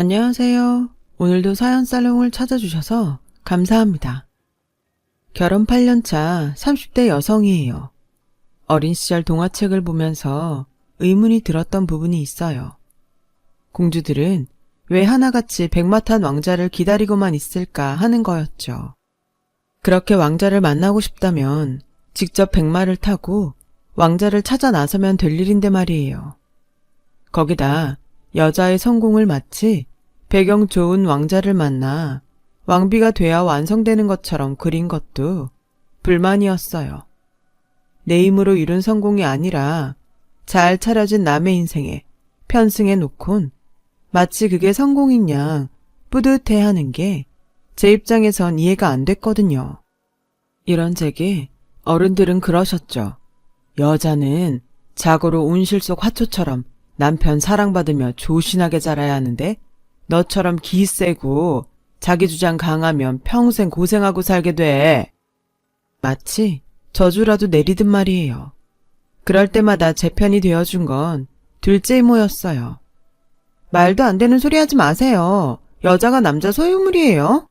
안녕하세요. 오늘도 사연 살롱을 찾아주셔서 감사합니다. 결혼 8년차 30대 여성이에요. 어린 시절 동화책을 보면서 의문이 들었던 부분이 있어요. 공주들은 왜 하나같이 백마탄 왕자를 기다리고만 있을까 하는 거였죠. 그렇게 왕자를 만나고 싶다면 직접 백마를 타고 왕자를 찾아 나서면 될 일인데 말이에요. 거기다 여자의 성공을 마치 배경 좋은 왕자를 만나 왕비가 돼야 완성되는 것처럼 그린 것도 불만이었어요. 내 힘으로 이룬 성공이 아니라 잘 차려진 남의 인생에 편승해 놓곤 마치 그게 성공인 양 뿌듯해하는 게 제 입장에선 이해가 안 됐거든요. 이런 제게 어른들은 그러셨죠. 여자는 자고로 운실 속 화초처럼 남편 사랑받으며 조신하게 자라야 하는데 너처럼 기 세고 자기 주장 강하면 평생 고생하고 살게 돼. 마치 저주라도 내리듯 말이에요. 그럴 때마다 제 편이 되어준 건 둘째 이모였어요. 말도 안 되는 소리 하지 마세요. 여자가 남자 소유물이에요.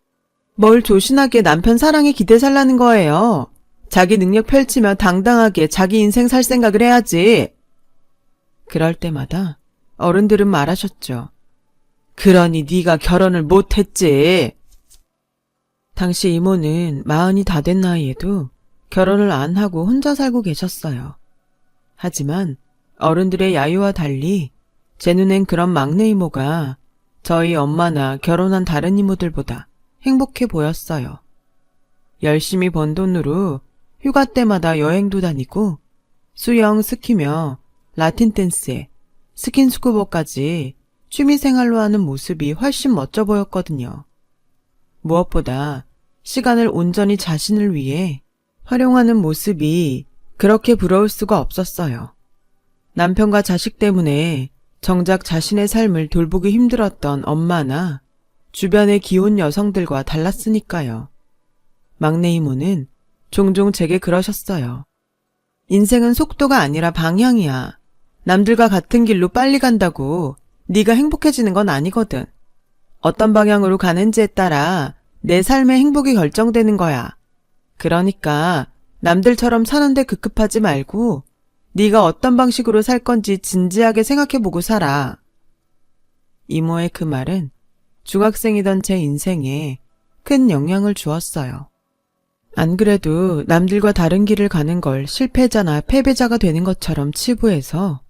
뭘 조신하게 남편 사랑에 기대 살라는 거예요. 자기 능력 펼치며 당당하게 자기 인생 살 생각을 해야지. 그럴 때마다 어른들은 말하셨죠. 그러니 네가 결혼을 못했지. 당시 이모는 40이 다 된 나이에도 결혼을 안 하고 혼자 살고 계셨어요. 하지만 어른들의 야유와 달리 제 눈엔 그런 막내 이모가 저희 엄마나 결혼한 다른 이모들보다 행복해 보였어요. 열심히 번 돈으로 휴가 때마다 여행도 다니고 수영, 스키며 라틴 댄스에 스킨스쿠버까지 취미생활로 하는 모습이 훨씬 멋져 보였거든요. 무엇보다 시간을 온전히 자신을 위해 활용하는 모습이 그렇게 부러울 수가 없었어요. 남편과 자식 때문에 정작 자신의 삶을 돌보기 힘들었던 엄마나 주변의 기혼 여성들과 달랐으니까요. 막내 이모는 종종 제게 그러셨어요. 인생은 속도가 아니라 방향이야. 남들과 같은 길로 빨리 간다고 네가 행복해지는 건 아니거든. 어떤 방향으로 가는지에 따라 내 삶의 행복이 결정되는 거야. 그러니까 남들처럼 사는데 급급하지 말고 네가 어떤 방식으로 살 건지 진지하게 생각해보고 살아. 이모의 그 말은 중학생이던 제 인생에 큰 영향을 주었어요. 안 그래도 남들과 다른 길을 가는 걸 실패자나 패배자가 되는 것처럼 치부해서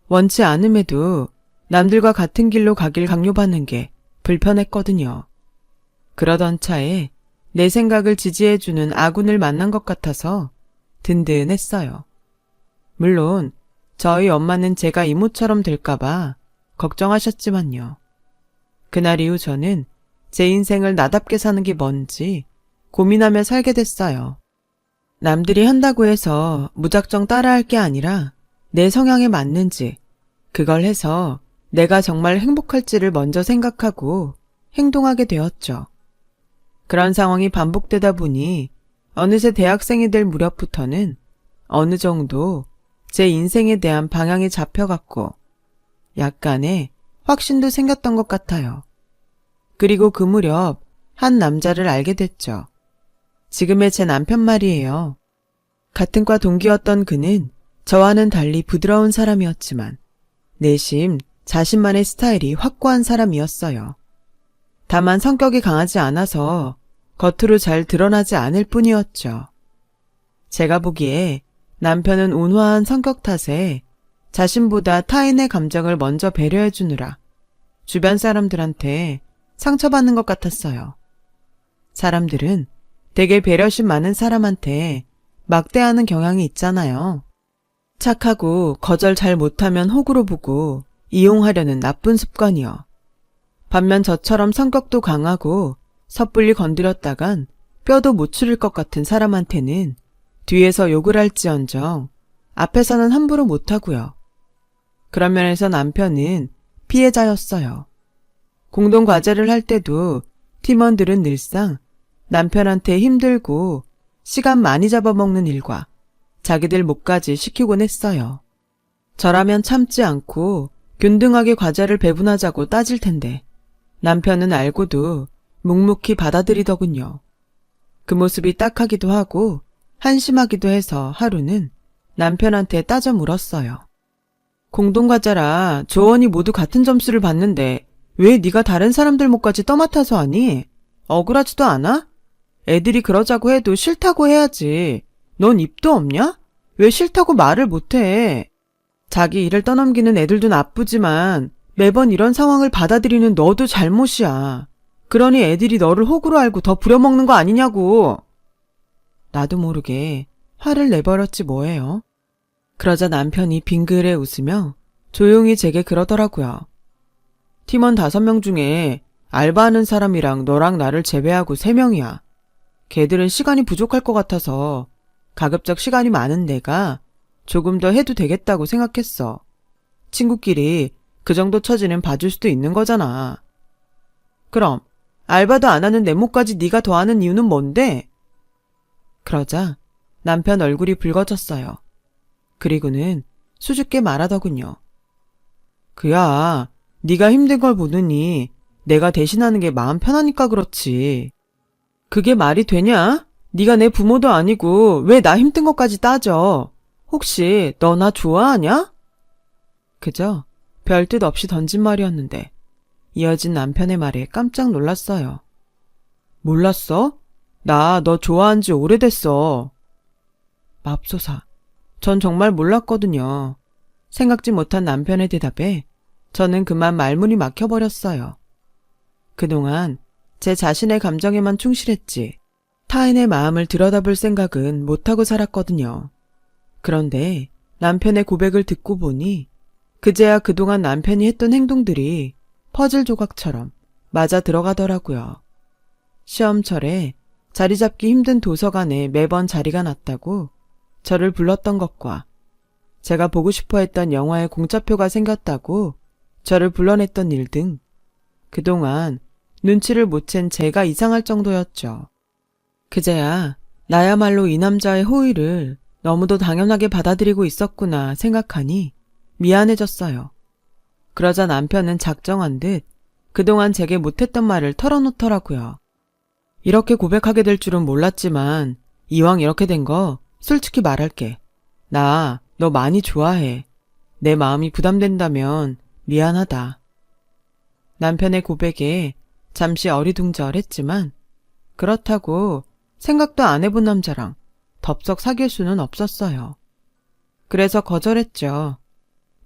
원치 않음에도 남들과 같은 길로 가길 강요받는 게 불편했거든요. 그러던 차에 내 생각을 지지해주는 아군을 만난 것 같아서 든든했어요. 물론 저희 엄마는 제가 이모처럼 될까봐 걱정하셨지만요. 그날 이후 저는 제 인생을 나답게 사는 게 뭔지 고민하며 살게 됐어요. 남들이 한다고 해서 무작정 따라할 게 아니라 내 성향에 맞는지, 그걸 해서 내가 정말 행복할지를 먼저 생각하고 행동하게 되었죠. 그런 상황이 반복되다 보니 어느새 대학생이 될 무렵부터는 어느 정도 제 인생에 대한 방향이 잡혀갔고 약간의 확신도 생겼던 것 같아요. 그리고 그 무렵 한 남자를 알게 됐죠. 지금의 제 남편 말이에요. 같은 과 동기였던 그는 저와는 달리 부드러운 사람이었지만 내심 자신만의 스타일이 확고한 사람이었어요. 다만 성격이 강하지 않아서 겉으로 잘 드러나지 않을 뿐이었죠. 제가 보기에 남편은 온화한 성격 탓에 자신보다 타인의 감정을 먼저 배려해 주느라 주변 사람들한테 상처받는 것 같았어요. 사람들은 되게 배려심 많은 사람한테 막대하는 경향이 있잖아요. 착하고 거절 잘 못하면 호구로 보고 이용하려는 나쁜 습관이요. 반면 저처럼 성격도 강하고 섣불리 건드렸다간 뼈도 못 추릴 것 같은 사람한테는 뒤에서 욕을 할지언정 앞에서는 함부로 못하고요. 그런 면에서 남편은 피해자였어요. 공동과제를 할 때도 팀원들은 늘상 남편한테 힘들고 시간 많이 잡아먹는 일과 자기들 몫까지 시키곤 했어요. 저라면 참지 않고 균등하게 과제를 배분하자고 따질 텐데 남편은 알고도 묵묵히 받아들이더군요. 그 모습이 딱하기도 하고 한심하기도 해서 하루는 남편한테 따져 물었어요. 공동과제라 조원이 모두 같은 점수를 받는데 왜 네가 다른 사람들 몫까지 떠맡아서 하니? 억울하지도 않아? 애들이 그러자고 해도 싫다고 해야지. 넌 입도 없냐? 왜 싫다고 말을 못해? 자기 일을 떠넘기는 애들도 나쁘지만 매번 이런 상황을 받아들이는 너도 잘못이야. 그러니 애들이 너를 호구로 알고 더 부려먹는 거 아니냐고. 나도 모르게 화를 내버렸지 뭐예요. 그러자 남편이 빙그레 웃으며 조용히 제게 그러더라고요. 팀원 5명 중에 알바하는 사람이랑 너랑 나를 제외하고 3명이야. 걔들은 시간이 부족할 것 같아서 가급적 시간이 많은 내가 조금 더 해도 되겠다고 생각했어. 친구끼리 그 정도 처지는 봐줄 수도 있는 거잖아. 그럼 알바도 안 하는 내 몫까지 네가 더하는 이유는 뭔데? 그러자 남편 얼굴이 붉어졌어요. 그리고는 수줍게 말하더군요. 그야, 네가 힘든 걸 보느니 내가 대신하는 게 마음 편하니까 그렇지. 그게 말이 되냐? 네가 내 부모도 아니고 왜 나 힘든 것까지 따져? 혹시 너 나 좋아하냐? 그저 별뜻 없이 던진 말이었는데 이어진 남편의 말에 깜짝 놀랐어요. 몰랐어? 나 너 좋아한 지 오래됐어. 맙소사. 전 정말 몰랐거든요. 생각지 못한 남편의 대답에 저는 그만 말문이 막혀버렸어요. 그동안 제 자신의 감정에만 충실했지 타인의 마음을 들여다볼 생각은 못하고 살았거든요. 그런데 남편의 고백을 듣고 보니 그제야 그동안 남편이 했던 행동들이 퍼즐 조각처럼 맞아 들어가더라고요. 시험철에 자리 잡기 힘든 도서관에 매번 자리가 났다고 저를 불렀던 것과 제가 보고 싶어 했던 영화에 공짜표가 생겼다고 저를 불러냈던 일 등 그동안 눈치를 못 챈 제가 이상할 정도였죠. 그제야 나야말로 이 남자의 호의를 너무도 당연하게 받아들이고 있었구나 생각하니 미안해졌어요. 그러자 남편은 작정한 듯 그동안 제게 못했던 말을 털어놓더라고요. 이렇게 고백하게 될 줄은 몰랐지만 이왕 이렇게 된 거 솔직히 말할게. 나 너 많이 좋아해. 내 마음이 부담된다면 미안하다. 남편의 고백에 잠시 어리둥절했지만 그렇다고 생각도 안 해본 남자랑 덥석 사귈 수는 없었어요. 그래서 거절했죠.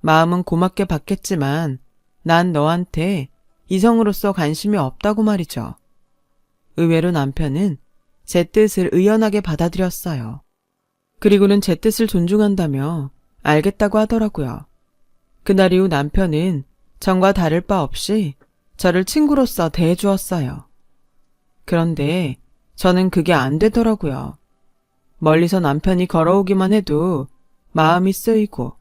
마음은 고맙게 받겠지만 난 너한테 이성으로서 관심이 없다고 말이죠. 의외로 남편은 제 뜻을 의연하게 받아들였어요. 그리고는 제 뜻을 존중한다며 알겠다고 하더라고요. 그날 이후 남편은 전과 다를 바 없이 저를 친구로서 대해주었어요. 그런데 저는 그게 안 되더라고요. 멀리서 남편이 걸어오기만 해도 마음이 쓰이고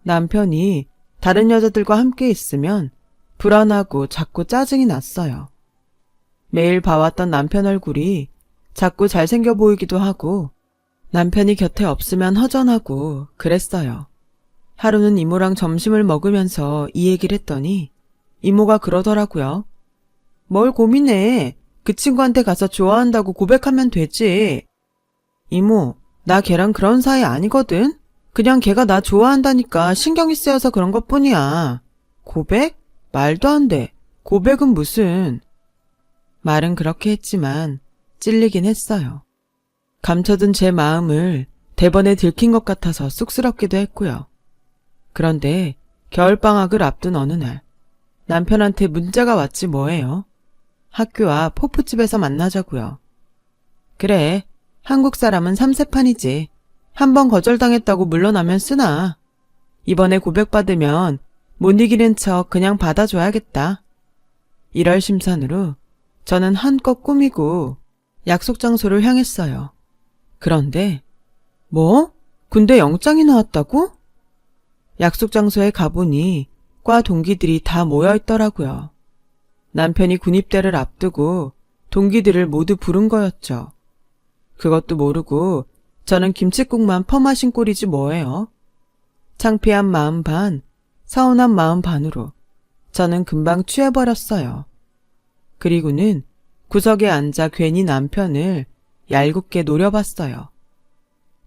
남편이 다른 여자들과 함께 있으면 불안하고 자꾸 짜증이 났어요. 매일 봐왔던 남편 얼굴이 자꾸 잘생겨 보이기도 하고 남편이 곁에 없으면 허전하고 그랬어요. 하루는 이모랑 점심을 먹으면서 이 얘기를 했더니 이모가 그러더라고요. 뭘 고민해. 그 친구한테 가서 좋아한다고 고백하면 되지. 이모, 나 걔랑 그런 사이 아니거든? 그냥 걔가 나 좋아한다니까 신경이 쓰여서 그런 것뿐이야. 고백? 말도 안 돼. 고백은 무슨. 말은 그렇게 했지만 찔리긴 했어요. 감춰둔 제 마음을 대번에 들킨 것 같아서 쑥스럽기도 했고요. 그런데 겨울방학을 앞둔 어느 날 남편한테 문자가 왔지 뭐예요. 학교 앞 호프집에서 만나자고요. 그래, 한국 사람은 삼세판이지. 한번 거절당했다고 물러나면 쓰나. 이번에 고백받으면 못 이기는 척 그냥 받아줘야겠다. 1월 심산으로 저는 한껏 꾸미고 약속 장소를 향했어요. 그런데 뭐? 군대 영장이 나왔다고? 약속 장소에 가보니 과 동기들이 다 모여있더라고요. 남편이 군입대를 앞두고 동기들을 모두 부른 거였죠. 그것도 모르고 저는 김칫국만 퍼마신 꼴이지 뭐예요. 창피한 마음 반, 서운한 마음 반으로 저는 금방 취해버렸어요. 그리고는 구석에 앉아 괜히 남편을 얄궂게 노려봤어요.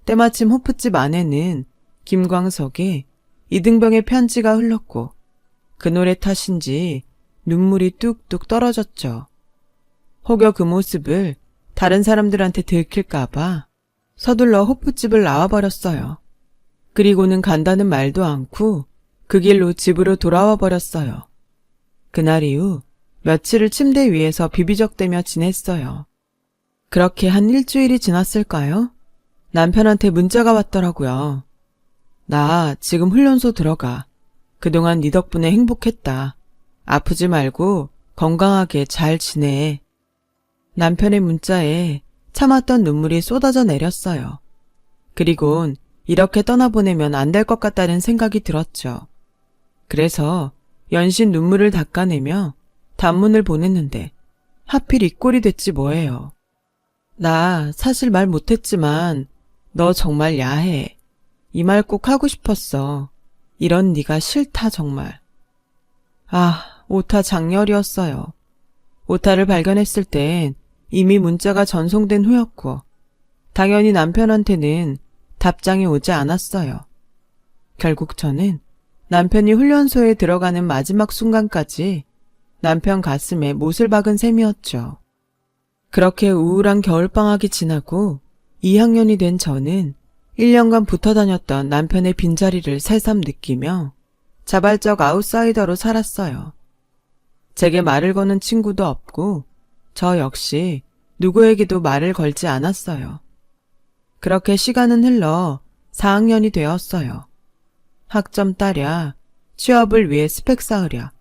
때마침 호프집 안에는 김광석의 이등병의 편지가 흘렀고 그 노래 탓인지 눈물이 뚝뚝 떨어졌죠. 혹여 그 모습을 다른 사람들한테 들킬까봐 서둘러 호프집을 나와버렸어요. 그리고는 간다는 말도 않고 그 길로 집으로 돌아와 버렸어요. 그날 이후 며칠을 침대 위에서 비비적대며 지냈어요. 그렇게 한 일주일이 지났을까요? 남편한테 문자가 왔더라고요. 나 지금 훈련소 들어가. 그동안 네 덕분에 행복했다. 아프지 말고 건강하게 잘 지내. 남편의 문자에 참았던 눈물이 쏟아져 내렸어요. 그리곤 이렇게 떠나보내면 안 될 것 같다는 생각이 들었죠. 그래서 연신 눈물을 닦아내며 단문을 보냈는데 하필 이 꼴이 됐지 뭐예요. 나 사실 말 못했지만 너 정말 야해. 이 말 꼭 하고 싶었어. 이런 네가 싫다 정말. 오타 장렬이었어요. 오타를 발견했을 땐 이미 문자가 전송된 후였고 당연히 남편한테는 답장이 오지 않았어요. 결국 저는 남편이 훈련소에 들어가는 마지막 순간까지 남편 가슴에 못을 박은 셈이었죠. 그렇게 우울한 겨울방학이 지나고 2학년이 된 저는 1년간 붙어 다녔던 남편의 빈자리를 새삼 느끼며 자발적 아웃사이더로 살았어요. 제게 말을 거는 친구도 없고 저 역시 누구에게도 말을 걸지 않았어요. 그렇게 시간은 흘러 4학년이 되었어요. 학점 따랴, 취업을 위해 스펙 쌓으랴,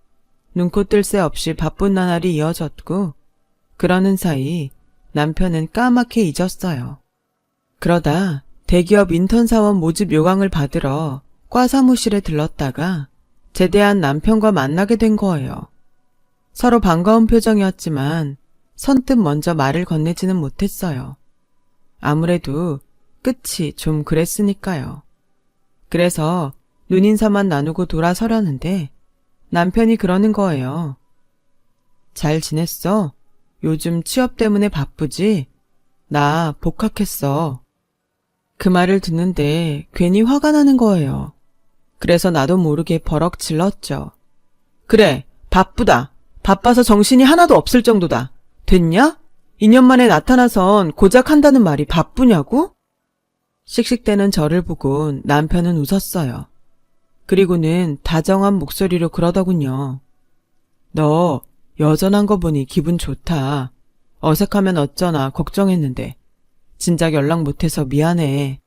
눈코 뜰 새 없이 바쁜 나날이 이어졌고 그러는 사이 남편은 까맣게 잊었어요. 그러다 대기업 인턴 사원 모집 요강을 받으러 과 사무실에 들렀다가 제대한 남편과 만나게 된 거예요. 서로 반가운 표정이었지만 선뜻 먼저 말을 건네지는 못했어요. 아무래도 끝이 좀 그랬으니까요. 그래서 눈인사만 나누고 돌아서려는데 남편이 그러는 거예요. 잘 지냈어? 요즘 취업 때문에 바쁘지? 나 복학했어. 그 말을 듣는데 괜히 화가 나는 거예요. 그래서 나도 모르게 버럭 질렀죠. 그래, 바쁘다. 바빠서 정신이 하나도 없을 정도다. 됐냐? 2년 만에 나타나선 고작 한다는 말이 바쁘냐고? 씩씩대는 저를 보곤 남편은 웃었어요. 그리고는 다정한 목소리로 그러더군요. 너 여전한 거 보니 기분 좋다. 어색하면 어쩌나 걱정했는데 진작 연락 못해서 미안해.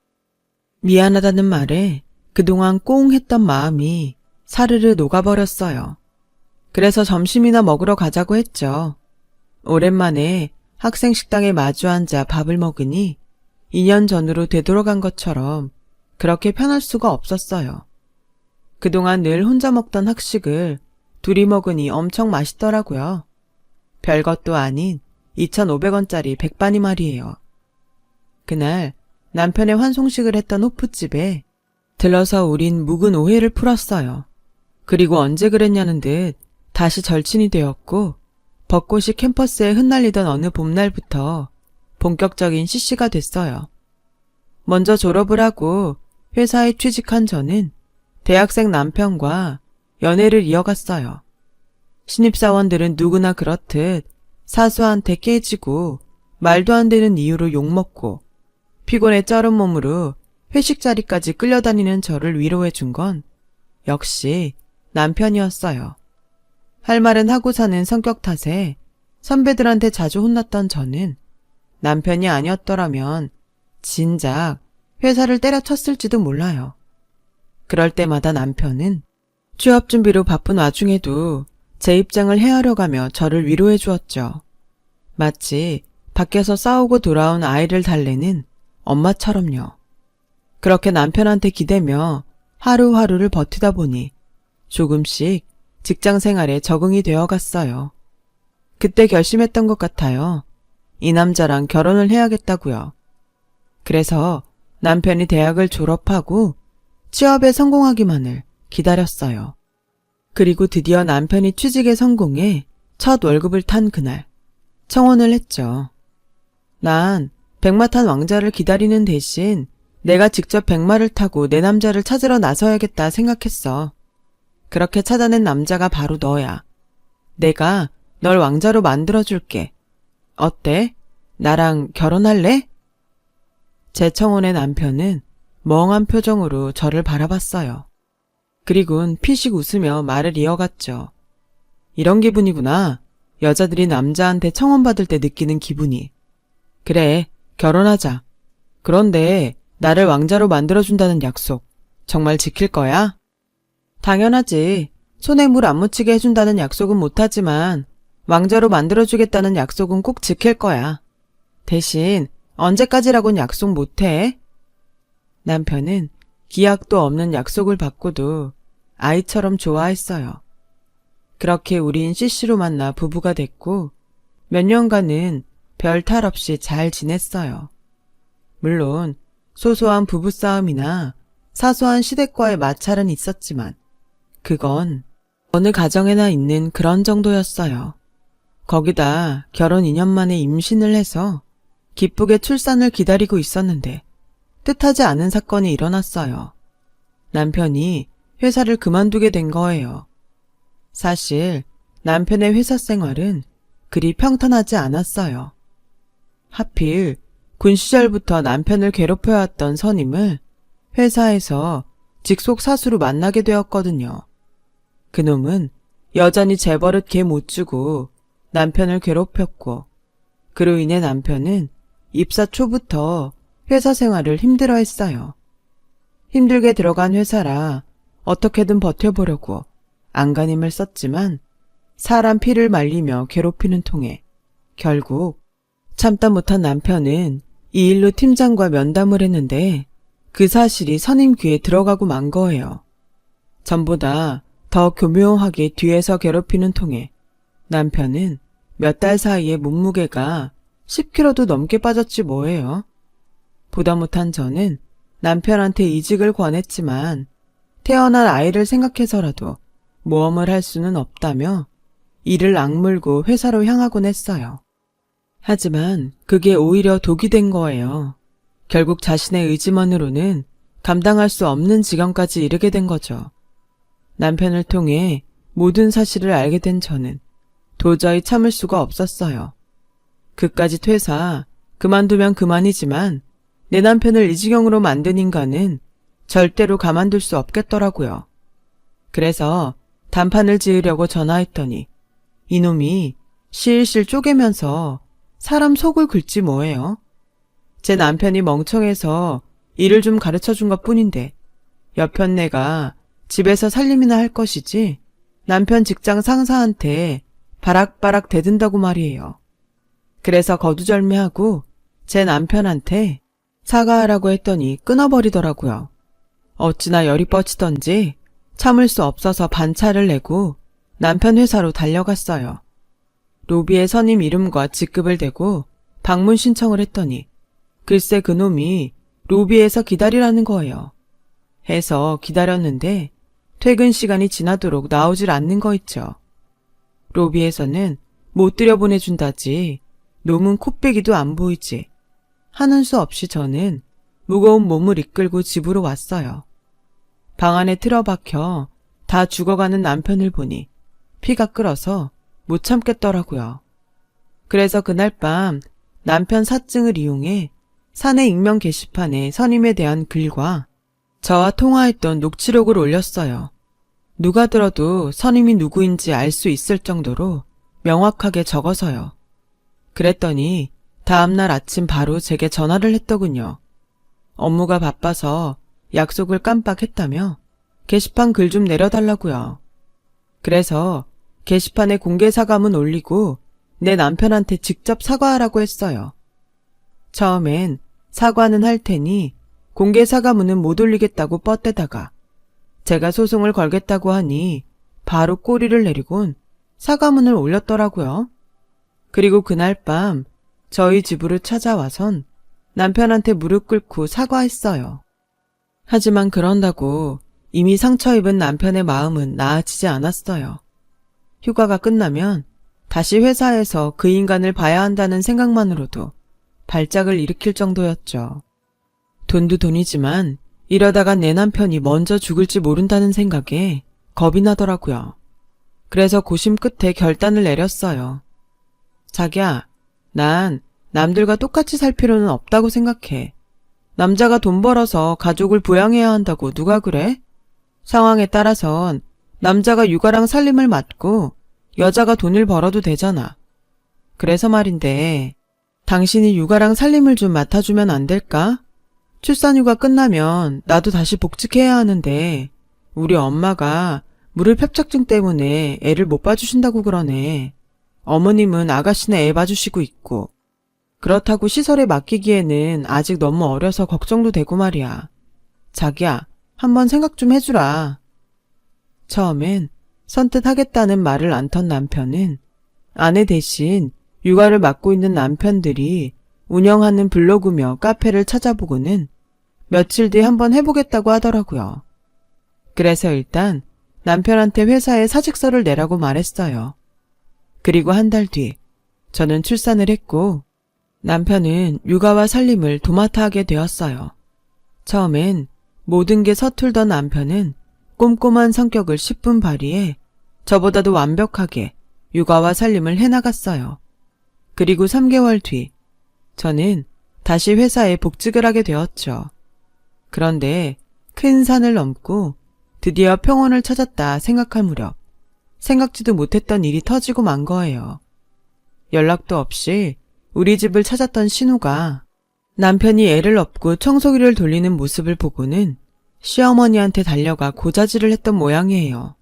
미안하다는 말에 그동안 꽁 했던 마음이 사르르 녹아버렸어요. 그래서 점심이나 먹으러 가자고 했죠. 오랜만에 학생 식당에 마주 앉아 밥을 먹으니 2년 전으로 되돌아간 것처럼 그렇게 편할 수가 없었어요. 그동안 늘 혼자 먹던 학식을 둘이 먹으니 엄청 맛있더라고요. 별것도 아닌 2,500원짜리 백반이 말이에요. 그날 남편의 환송식을 했던 호프집에 들러서 우린 묵은 오해를 풀었어요. 그리고 언제 그랬냐는 듯 다시 절친이 되었고 벚꽃이 캠퍼스에 흩날리던 어느 봄날부터 본격적인 CC가 됐어요. 먼저 졸업을 하고 회사에 취직한 저는 대학생 남편과 연애를 이어갔어요. 신입사원들은 누구나 그렇듯 사수한테 깨지고 말도 안 되는 이유로 욕먹고 피곤에 쩔은 몸으로 회식 자리까지 끌려다니는 저를 위로해 준 건 역시 남편이었어요. 할 말은 하고 사는 성격 탓에 선배들한테 자주 혼났던 저는 남편이 아니었더라면 진작 회사를 때려쳤을지도 몰라요. 그럴 때마다 남편은 취업 준비로 바쁜 와중에도 제 입장을 헤아려가며 저를 위로해 주었죠. 마치 밖에서 싸우고 돌아온 아이를 달래는 엄마처럼요. 그렇게 남편한테 기대며 하루하루를 버티다 보니 조금씩 직장 생활에 적응이 되어 갔어요. 그때 결심했던 것 같아요. 이 남자랑 결혼을 해야겠다고요. 그래서 남편이 대학을 졸업하고 취업에 성공하기만을 기다렸어요. 그리고 드디어 남편이 취직에 성공해 첫 월급을 탄 그날 청혼을 했죠. 난 백마 탄 왕자를 기다리는 대신 내가 직접 백마를 타고 내 남자를 찾으러 나서야겠다 생각했어. 그렇게 찾아낸 남자가 바로 너야. 내가 널 왕자로 만들어줄게. 어때? 나랑 결혼할래? 제 청혼의 남편은 멍한 표정으로 저를 바라봤어요. 그리곤 피식 웃으며 말을 이어갔죠. 이런 기분이구나. 여자들이 남자한테 청혼받을 때 느끼는 기분이. 그래, 결혼하자. 그런데 나를 왕자로 만들어준다는 약속 정말 지킬 거야? 당연하지. 손에 물 안 묻히게 해준다는 약속은 못하지만 왕자로 만들어주겠다는 약속은 꼭 지킬 거야. 대신 언제까지라곤 약속 못해? 남편은 기약도 없는 약속을 받고도 아이처럼 좋아했어요. 그렇게 우린 CC로 만나 부부가 됐고 몇 년간은 별 탈 없이 잘 지냈어요. 물론 소소한 부부싸움이나 사소한 시댁과의 마찰은 있었지만 그건 어느 가정에나 있는 그런 정도였어요. 거기다 결혼 2년 만에 임신을 해서 기쁘게 출산을 기다리고 있었는데 뜻하지 않은 사건이 일어났어요. 남편이 회사를 그만두게 된 거예요. 사실 남편의 회사 생활은 그리 평탄하지 않았어요. 하필 군 시절부터 남편을 괴롭혀왔던 선임을 회사에서 직속 사수로 만나게 되었거든요. 그놈은 여전히 재벌릇 개 못 주고 남편을 괴롭혔고 그로 인해 남편은 입사 초부터 회사 생활을 힘들어했어요. 힘들게 들어간 회사라 어떻게든 버텨보려고 안간힘을 썼지만 사람 피를 말리며 괴롭히는 통에 결국 참다 못한 남편은 이 일로 팀장과 면담을 했는데 그 사실이 선임 귀에 들어가고 만 거예요. 전보다 더 교묘하게 뒤에서 괴롭히는 통에 남편은 몇 달 사이에 몸무게가 10kg도 넘게 빠졌지 뭐예요. 보다 못한 저는 남편한테 이직을 권했지만 태어날 아이를 생각해서라도 모험을 할 수는 없다며 이를 악물고 회사로 향하곤 했어요. 하지만 그게 오히려 독이 된 거예요. 결국 자신의 의지만으로는 감당할 수 없는 지경까지 이르게 된 거죠. 남편을 통해 모든 사실을 알게 된 저는 도저히 참을 수가 없었어요. 그까지 퇴사, 그만두면 그만이지만 내 남편을 이 지경으로 만든 인간은 절대로 가만둘 수 없겠더라고요. 그래서 단판을 지으려고 전화했더니 이놈이 실실 쪼개면서 사람 속을 긁지 뭐예요. 제 남편이 멍청해서 일을 좀 가르쳐준 것뿐인데 여편네가 집에서 살림이나 할 것이지 남편 직장 상사한테 바락바락 대든다고 말이에요. 그래서 거두절미하고 제 남편한테 사과하라고 했더니 끊어버리더라고요. 어찌나 열이 뻗치던지 참을 수 없어서 반차를 내고 남편 회사로 달려갔어요. 로비에 선임 이름과 직급을 대고 방문 신청을 했더니 글쎄 그놈이 로비에서 기다리라는 거예요. 해서 기다렸는데 퇴근 시간이 지나도록 나오질 않는 거 있죠. 로비에서는 못 들여보내준다지 놈은 코빼기도 안 보이지 하는 수 없이 저는 무거운 몸을 이끌고 집으로 왔어요. 방 안에 틀어박혀 다 죽어가는 남편을 보니 피가 끓어서 못 참겠더라고요. 그래서 그날 밤 남편 사증을 이용해 사내 익명 게시판에 선임에 대한 글과 저와 통화했던 녹취록을 올렸어요. 누가 들어도 선임이 누구인지 알 수 있을 정도로 명확하게 적어서요. 그랬더니 다음날 아침 바로 제게 전화를 했더군요. 업무가 바빠서 약속을 깜빡했다며 게시판 글 좀 내려달라고요. 그래서 게시판에 공개 사과문 올리고 내 남편한테 직접 사과하라고 했어요. 처음엔 사과는 할 테니 공개 사과문은 못 올리겠다고 뻗대다가 제가 소송을 걸겠다고 하니 바로 꼬리를 내리곤 사과문을 올렸더라고요. 그리고 그날 밤 저희 집으로 찾아와선 남편한테 무릎 꿇고 사과했어요. 하지만 그런다고 이미 상처 입은 남편의 마음은 나아지지 않았어요. 휴가가 끝나면 다시 회사에서 그 인간을 봐야 한다는 생각만으로도 발작을 일으킬 정도였죠. 돈도 돈이지만 이러다가 내 남편이 먼저 죽을지 모른다는 생각에 겁이 나더라고요. 그래서 고심 끝에 결단을 내렸어요. 자기야, 난 남들과 똑같이 살 필요는 없다고 생각해. 남자가 돈 벌어서 가족을 부양해야 한다고 누가 그래? 상황에 따라선 남자가 육아랑 살림을 맡고 여자가 돈을 벌어도 되잖아. 그래서 말인데 당신이 육아랑 살림을 좀 맡아주면 안 될까? 출산휴가 끝나면 나도 다시 복직해야 하는데 우리 엄마가 무릎협착증 때문에 애를 못 봐주신다고 그러네. 어머님은 아가씨네 애 봐주시고 있고 그렇다고 시설에 맡기기에는 아직 너무 어려서 걱정도 되고 말이야. 자기야, 한번 생각 좀 해주라. 처음엔 선뜻 하겠다는 말을 안 턴 남편은 아내 대신 육아를 맡고 있는 남편들이 운영하는 블로그며 카페를 찾아보고는 며칠 뒤에 한번 해보겠다고 하더라고요. 그래서 일단 남편한테 회사에 사직서를 내라고 말했어요. 그리고 한 달 뒤 저는 출산을 했고 남편은 육아와 살림을 도맡아 하게 되었어요. 처음엔 모든 게 서툴던 남편은 꼼꼼한 성격을 10분 발휘해 저보다도 완벽하게 육아와 살림을 해나갔어요. 그리고 3개월 뒤 저는 다시 회사에 복직을 하게 되었죠. 그런데 큰 산을 넘고 드디어 평온을 찾았다 생각할 무렵 생각지도 못했던 일이 터지고 만 거예요. 연락도 없이 우리 집을 찾았던 신우가 남편이 애를 업고 청소기를 돌리는 모습을 보고는 시어머니한테 달려가 고자질을 했던 모양이에요.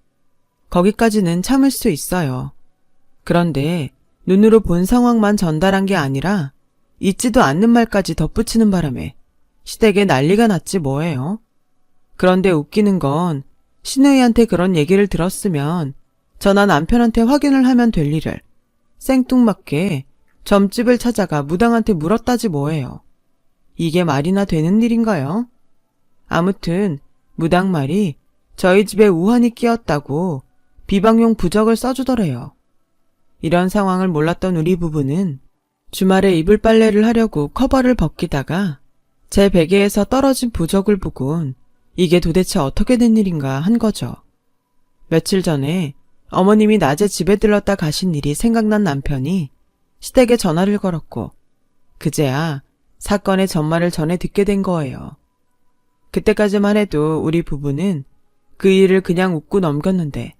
거기까지는 참을 수 있어요. 그런데 눈으로 본 상황만 전달한 게 아니라 있지도 않는 말까지 덧붙이는 바람에 시댁에 난리가 났지 뭐예요. 그런데 웃기는 건 신우이한테 그런 얘기를 들었으면 저나 남편한테 확인을 하면 될 일을 생뚱맞게 점집을 찾아가 무당한테 물었다지 뭐예요. 이게 말이나 되는 일인가요? 아무튼 무당 말이 저희 집에 우환이 끼었다고 비방용 부적을 써주더래요. 이런 상황을 몰랐던 우리 부부는 주말에 이불 빨래를 하려고 커버를 벗기다가 제 베개에서 떨어진 부적을 보곤 이게 도대체 어떻게 된 일인가 한 거죠. 며칠 전에 어머님이 낮에 집에 들렀다 가신 일이 생각난 남편이 시댁에 전화를 걸었고 그제야 사건의 전말을 전해 듣게 된 거예요. 그때까지만 해도 우리 부부는 그 일을 그냥 웃고 넘겼는데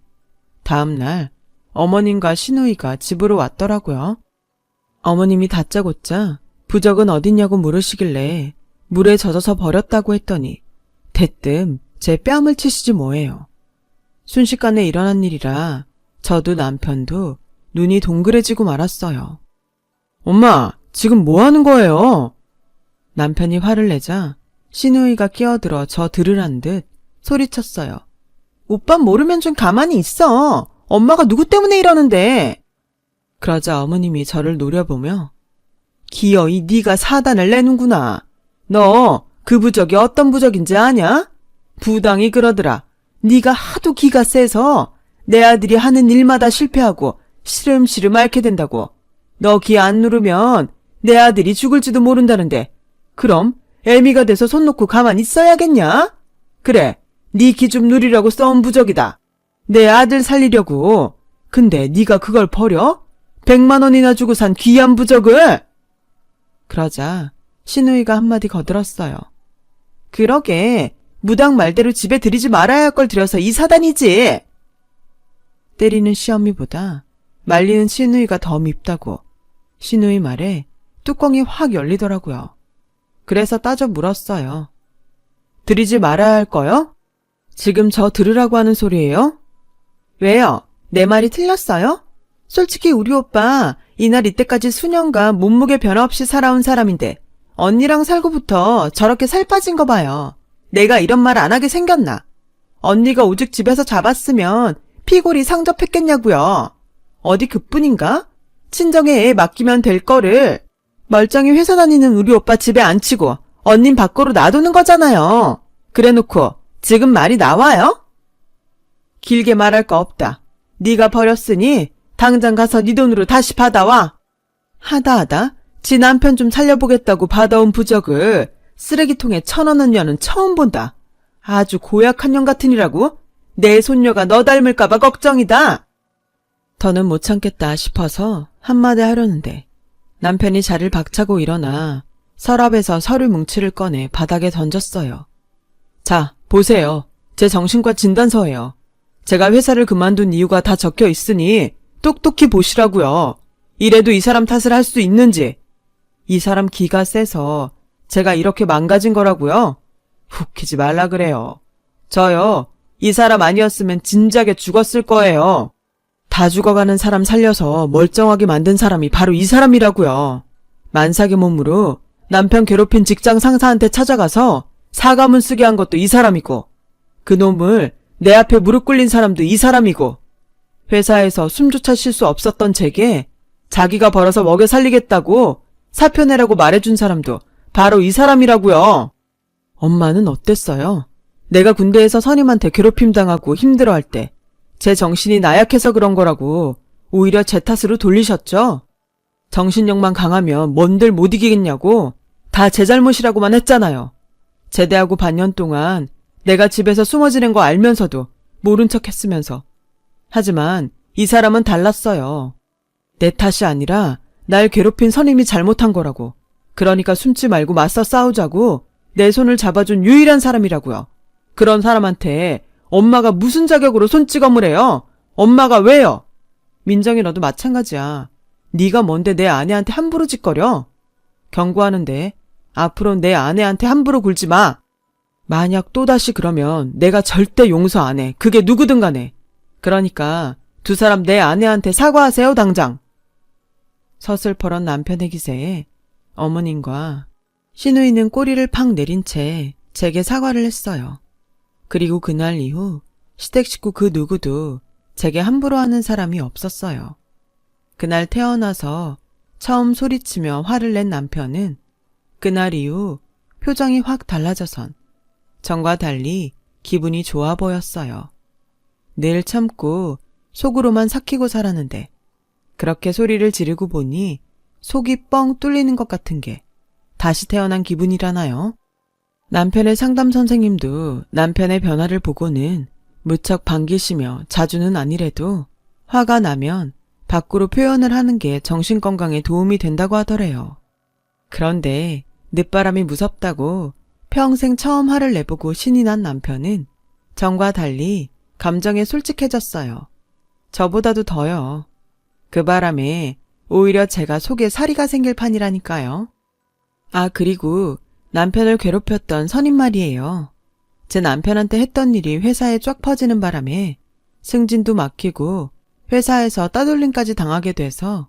다음날 어머님과 시누이가 집으로 왔더라고요. 어머님이 다짜고짜 부적은 어딨냐고 물으시길래 물에 젖어서 버렸다고 했더니 대뜸 제 뺨을 치시지 뭐예요. 순식간에 일어난 일이라 저도 남편도 눈이 동그래지고 말았어요. 엄마, 지금 뭐 하는 거예요? 남편이 화를 내자 시누이가 끼어들어 저 들으란 듯 소리쳤어요. 오빠 모르면 좀 가만히 있어. 엄마가 누구 때문에 이러는데. 그러자 어머님이 저를 노려보며 기어이 네가 사단을 내는구나. 너 그 부적이 어떤 부적인지 아냐? 부당이 그러더라. 네가 하도 기가 세서 내 아들이 하는 일마다 실패하고 시름시름 앓게 된다고. 너 기 안 누르면 내 아들이 죽을지도 모른다는데 그럼 애미가 돼서 손 놓고 가만히 있어야겠냐? 그래, 네 기 좀 누리려고 써온 부적이다. 내 아들 살리려고. 근데 네가 그걸 버려? 100만 원이나 주고 산 귀한 부적을? 그러자 시누이가 한마디 거들었어요. 그러게 무당 말대로 집에 들이지 말아야 할 걸 들여서 이 사단이지. 때리는 시어미보다 말리는 시누이가 더 밉다고 시누이 말에 뚜껑이 확 열리더라고요. 그래서 따져 물었어요. 들이지 말아야 할 거요? 지금 저 들으라고 하는 소리예요? 왜요? 내 말이 틀렸어요? 솔직히 우리 오빠 이날 이때까지 수년간 몸무게 변화 없이 살아온 사람인데 언니랑 살고부터 저렇게 살 빠진 거 봐요. 내가 이런 말 안 하게 생겼나? 언니가 오직 집에서 잡았으면 피골이 상접했겠냐고요. 어디 그뿐인가? 친정에 애 맡기면 될 거를 멀쩡히 회사 다니는 우리 오빠 집에 앉히고 언닌 밖으로 놔두는 거잖아요. 그래놓고 지금 말이 나와요? 길게 말할 거 없다. 네가 버렸으니 당장 가서 네 돈으로 다시 받아와. 하다 지 남편 좀 살려보겠다고 받아온 부적을 쓰레기통에 쳐넣는 년은 처음 본다. 아주 고약한 년 같으니라고? 내 손녀가 너 닮을까봐 걱정이다. 더는 못 참겠다 싶어서 한마디 하려는데 남편이 자리를 박차고 일어나 서랍에서 서류 뭉치를 꺼내 바닥에 던졌어요. 자, 보세요. 제 정신과 진단서예요. 제가 회사를 그만둔 이유가 다 적혀 있으니 똑똑히 보시라고요. 이래도 이 사람 탓을 할 수 있는지. 이 사람 기가 세서 제가 이렇게 망가진 거라고요? 웃기지 말라 그래요. 저요, 이 사람 아니었으면 진작에 죽었을 거예요. 다 죽어가는 사람 살려서 멀쩡하게 만든 사람이 바로 이 사람이라고요. 만삭의 몸으로 남편 괴롭힌 직장 상사한테 찾아가서 사과문 쓰게 한 것도 이 사람이고, 그 놈을 내 앞에 무릎 꿇린 사람도 이 사람이고, 회사에서 숨조차 쉴 수 없었던 제게 자기가 벌어서 먹여 살리겠다고 사표 내라고 말해준 사람도 바로 이 사람이라고요. 엄마는 어땠어요? 내가 군대에서 선임한테 괴롭힘 당하고 힘들어할 때 제 정신이 나약해서 그런 거라고 오히려 제 탓으로 돌리셨죠? 정신력만 강하면 뭔들 못 이기겠냐고 다 제 잘못이라고만 했잖아요. 제대하고 반년 동안 내가 집에서 숨어 지낸 거 알면서도 모른 척 했으면서. 하지만 이 사람은 달랐어요. 내 탓이 아니라 날 괴롭힌 선임이 잘못한 거라고. 그러니까 숨지 말고 맞서 싸우자고 내 손을 잡아준 유일한 사람이라고요. 그런 사람한테 엄마가 무슨 자격으로 손찌검을 해요? 엄마가 왜요? 민정이 너도 마찬가지야. 네가 뭔데 내 아내한테 함부로 짓거려? 경고하는데 앞으로 내 아내한테 함부로 굴지 마. 만약 또다시 그러면 내가 절대 용서 안 해. 그게 누구든 간에. 그러니까 두 사람 내 아내한테 사과하세요 당장. 서슬퍼런 남편의 기세에 어머님과 시누이는 꼬리를 팍 내린 채 제게 사과를 했어요. 그리고 그날 이후 시댁 식구 그 누구도 제게 함부로 하는 사람이 없었어요. 그날 태어나서 처음 소리치며 화를 낸 남편은 그날 이후 표정이 확 달라져선 전과 달리 기분이 좋아 보였어요. 늘 참고 속으로만 삭히고 살았는데 그렇게 소리를 지르고 보니 속이 뻥 뚫리는 것 같은 게 다시 태어난 기분이라나요? 남편의 상담 선생님도 남편의 변화를 보고는 무척 반기시며 자주는 아니래도 화가 나면 밖으로 표현을 하는 게 정신건강에 도움이 된다고 하더래요. 그런데 늦바람이 무섭다고 평생 처음 화를 내보고 신이 난 남편은 전과 달리 감정에 솔직해졌어요. 저보다도 더요. 그 바람에 오히려 제가 속에 사리가 생길 판이라니까요. 아, 그리고 남편을 괴롭혔던 선임 말이에요. 제 남편한테 했던 일이 회사에 쫙 퍼지는 바람에 승진도 막히고 회사에서 따돌림까지 당하게 돼서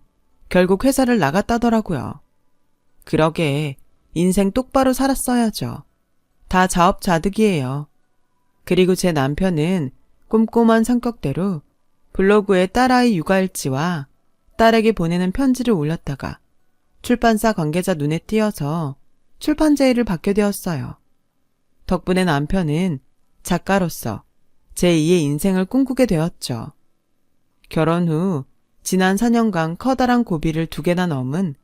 결국 회사를 나갔다더라고요. 그러게 인생 똑바로 살았어야죠. 다 자업자득이에요. 그리고 제 남편은 꼼꼼한 성격대로 블로그에 딸아이 육아일지와 딸에게 보내는 편지를 올렸다가 출판사 관계자 눈에 띄어서 출판 제의를 받게 되었어요. 덕분에 남편은 작가로서 제2의 인생을 꿈꾸게 되었죠. 결혼 후 지난 4년간 커다란 고비를 2개나 넘은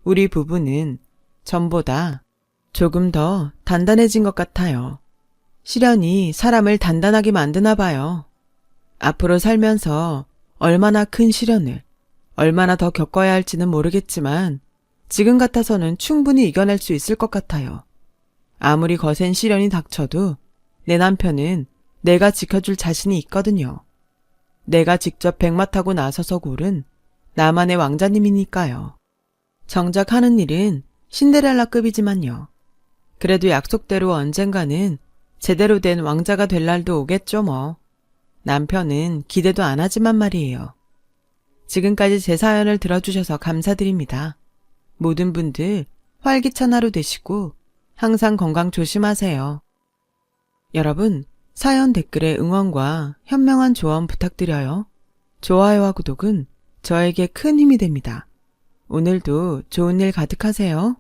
우리 부부는 전보다 조금 더 단단해진 것 같아요. 시련이 사람을 단단하게 만드나 봐요. 앞으로 살면서 얼마나 큰 시련을, 얼마나 더 겪어야 할지는 모르겠지만 지금 같아서는 충분히 이겨낼 수 있을 것 같아요. 아무리 거센 시련이 닥쳐도 내 남편은 내가 지켜줄 자신이 있거든요. 내가 직접 백마 타고 나서서 고른 나만의 왕자님이니까요. 정작 하는 일은 신데렐라급이지만요. 그래도 약속대로 언젠가는 제대로 된 왕자가 될 날도 오겠죠 뭐. 남편은 기대도 안 하지만 말이에요. 지금까지 제 사연을 들어주셔서 감사드립니다. 모든 분들 활기찬 하루 되시고 항상 건강 조심하세요. 여러분, 사연 댓글에 응원과 현명한 조언 부탁드려요. 좋아요와 구독은 저에게 큰 힘이 됩니다. 오늘도 좋은 일 가득하세요.